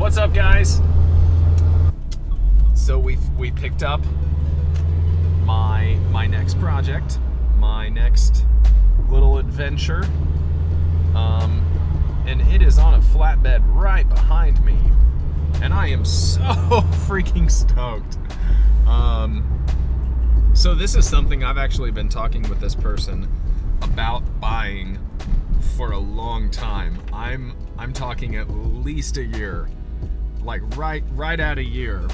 What's up, guys? So we picked up my next project, my next little adventure, and it is on a flatbed right behind me, and I am so freaking stoked. So this is something I've actually been talking with this person about buying for a long time. I'm talking at least a year, like right at a year.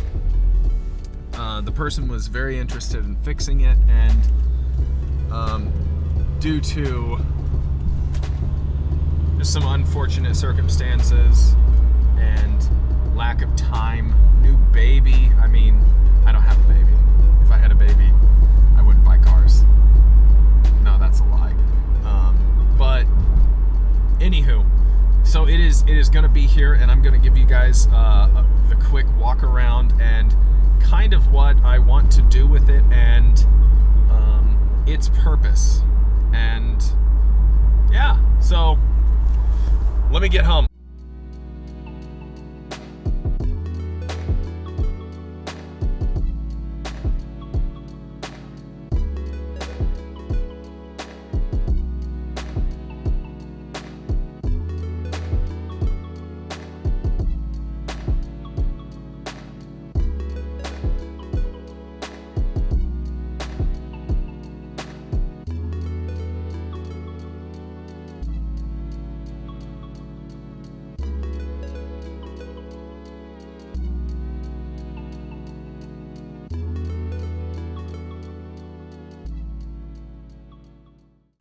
The person was very interested in fixing it, and due to just some unfortunate circumstances and lack of time, new baby. I mean, I don't have a baby. If I had a baby, I wouldn't buy cars. No, that's a lie. But anywho, so it is going to be here, and I'm going to give you guys the quick walk around and kind of what I want to do with it and its purpose. And yeah, so let me get home.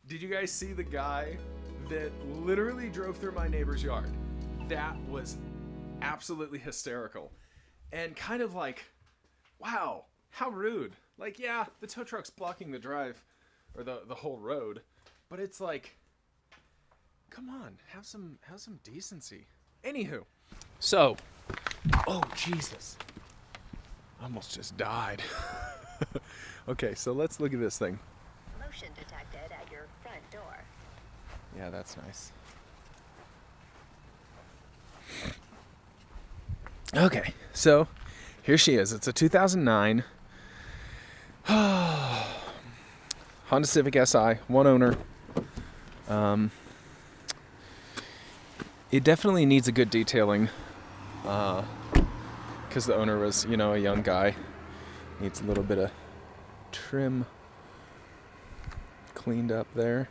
Did you guys see the guy that literally drove through my neighbor's yard? That was absolutely hysterical. And kind of like, wow, how rude. Like, yeah, the tow truck's blocking the drive, or the whole road, but it's like, come on, have some decency. Anywho, so, oh Jesus, I almost just died. Okay, so let's look at this thing. Motion detected at your front door. Yeah, that's nice. Okay, so here she is. It's a 2009 Honda Civic Si, one owner. It definitely needs a good detailing, because the owner was, a young guy. Needs a little bit of trim cleaned up there.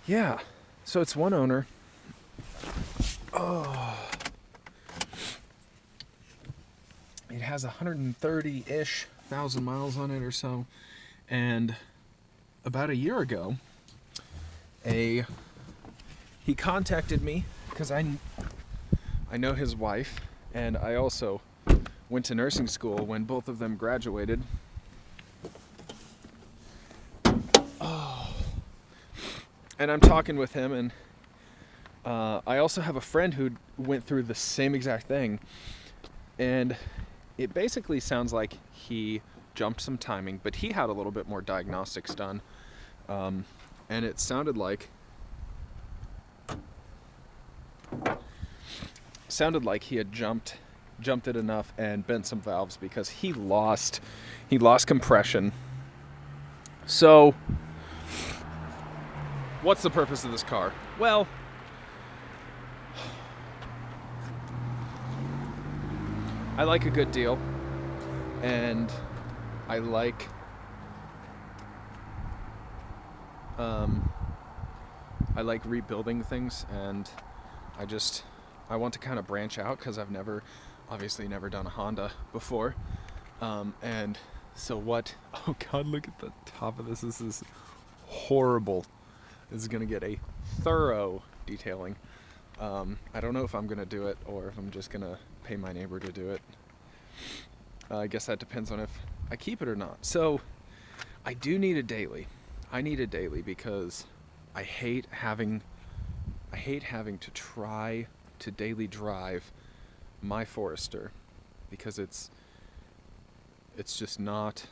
Yeah, so it's one owner. Oh, it has 130-ish thousand miles on it or so, and about a year ago, he contacted me because I know his wife, and I also went to nursing school when both of them graduated. Oh. And I'm talking with him, and I also have a friend who went through the same exact thing. And it basically sounds like he jumped some timing, but he had a little bit more diagnostics done. And it sounded like he had jumped it enough and bent some valves because he lost compression. So what's the purpose of this car? Well, I like a good deal, and I like rebuilding things, and I want to kind of branch out because I've obviously never done a Honda before. And so oh God, look at the top of this. This is horrible. This is going to get a thorough detailing. I don't know if I'm going to do it or if I'm just going to pay my neighbor to do it. I guess that depends on if I keep it or not. So I do need a daily. I need a daily because I hate having to try to daily drive my Forester, because it's just not,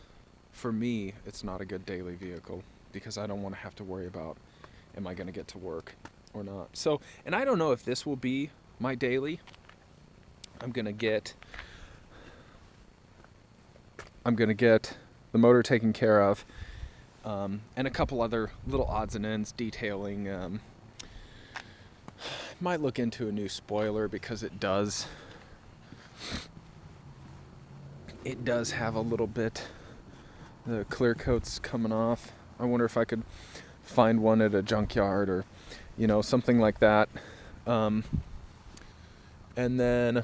for me, it's not a good daily vehicle, because I don't want to have to worry about am I going to get to work or not? So, and I don't know if this will be my daily. I'm going to get the motor taken care of, and a couple other little odds and ends, detailing. Might look into a new spoiler because it does have a little bit, the clear coat's coming off. I wonder if I could find one at a junkyard or, something like that. And then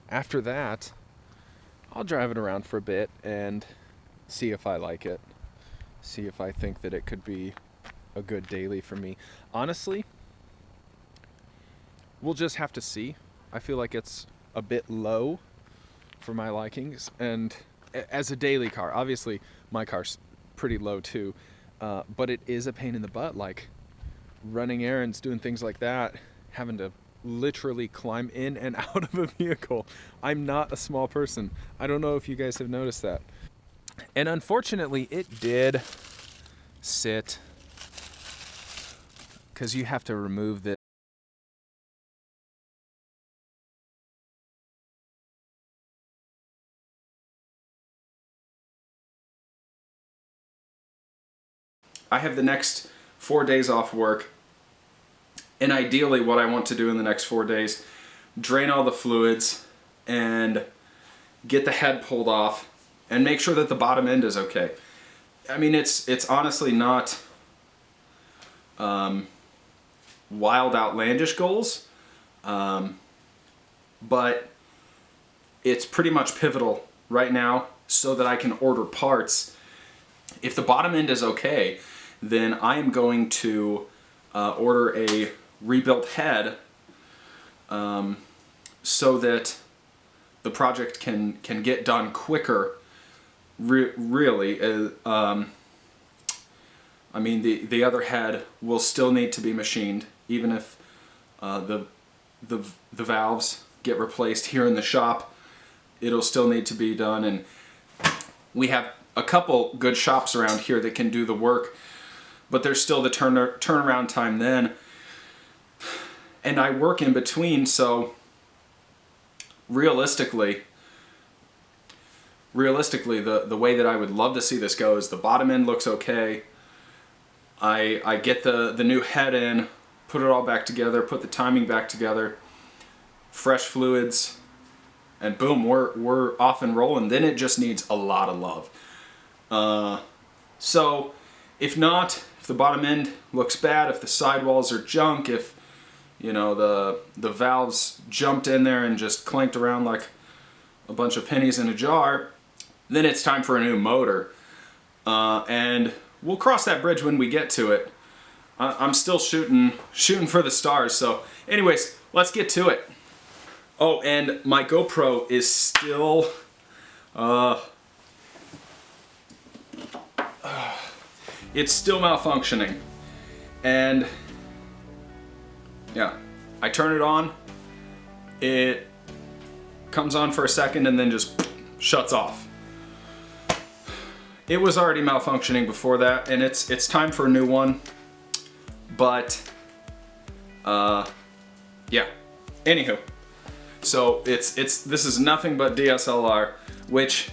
after that, I'll drive it around for a bit and see if I like it. See if I think that it could be a good daily for me. Honestly, we'll just have to see. I feel like it's a bit low for my likings, and as a daily car, obviously my car's pretty low too, but it is a pain in the butt, like running errands, doing things like that, having to literally climb in and out of a vehicle. I'm not a small person. I don't know if you guys have noticed that. And unfortunately, it did sit, because you have to remove this. I have the next 4 days off work, and ideally what I want to do in the next 4 days, drain all the fluids and get the head pulled off and make sure that the bottom end is okay. I mean, it's honestly not wild, outlandish goals, but it's pretty much pivotal right now so that I can order parts. If the bottom end is okay, then I am going to order a rebuilt head so that the project can get done quicker. Really, I mean, the other head will still need to be machined, even if the valves get replaced here in the shop. It'll still need to be done, and we have a couple good shops around here that can do the work, but there's still the turnaround time then, and I work in between, so realistically the way that I would love to see this go is the bottom end looks okay. I get the new head in, put it all back together, put the timing back together, fresh fluids, and boom, we're off and rolling. Then it just needs a lot of love. So if the bottom end looks bad, if the sidewalls are junk, if the valves jumped in there and just clanked around like a bunch of pennies in a jar, then it's time for a new motor. And we'll cross that bridge when we get to it. I'm still shooting for the stars. So anyways, let's get to it. Oh, and my GoPro is still it's still malfunctioning. And yeah, I turn it on, it comes on for a second and then just shuts off. It was already malfunctioning before that, and it's time for a new one. But yeah. Anywho, so this is nothing but DSLR, which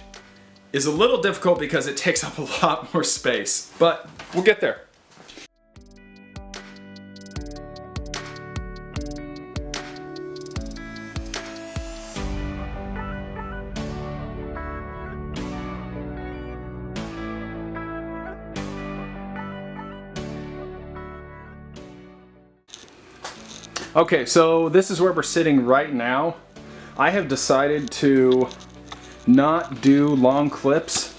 is a little difficult because it takes up a lot more space, but we'll get there. Okay, so this is where we're sitting right now. I have decided to not do long clips,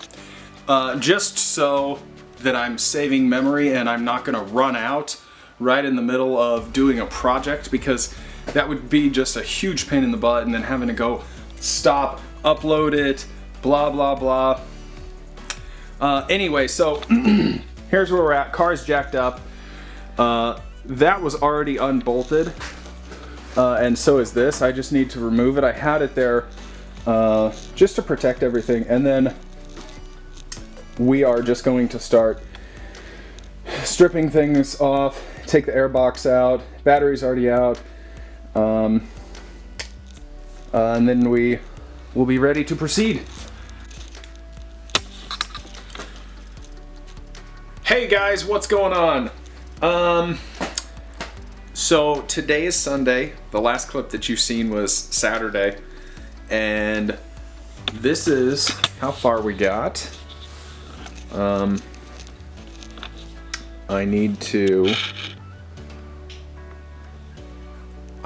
just so that I'm saving memory and I'm not gonna run out right in the middle of doing a project, because that would be just a huge pain in the butt, and then having to go stop, upload it, blah, blah, blah. Anyway, so here's where we're at. Car's jacked up. That was already unbolted, and so is this. I just need to remove it. I had it there just to protect everything, and then we are just going to start stripping things off, take the air box out. Battery's already out. And then we will be ready to proceed. Hey guys, what's going on? So today is Sunday. The last clip that you've seen was Saturday. And this is how far we got. I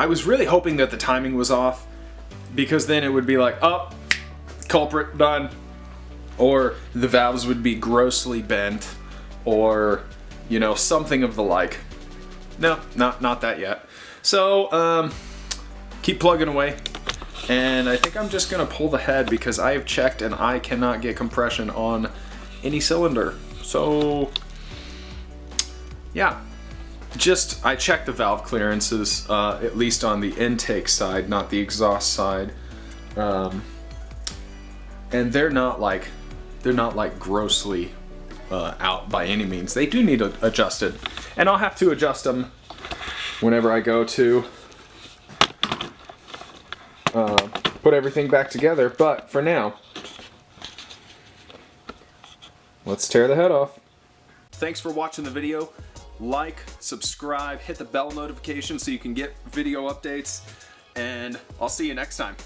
was really hoping that the timing was off, because then it would be like, oh, culprit, done. Or the valves would be grossly bent, or, you know, something of the like. No, not that yet. So, keep plugging away. And I think I'm just gonna pull the head because I have checked and I cannot get compression on any cylinder. So, yeah. I checked the valve clearances, at least on the intake side, not the exhaust side. And they're not like grossly out by any means. They do need adjusted, and I'll have to adjust them whenever I go to put everything back together. But for now, let's tear the head off. Thanks for watching the video. Like, subscribe, hit the bell notification so you can get video updates, and I'll see you next time.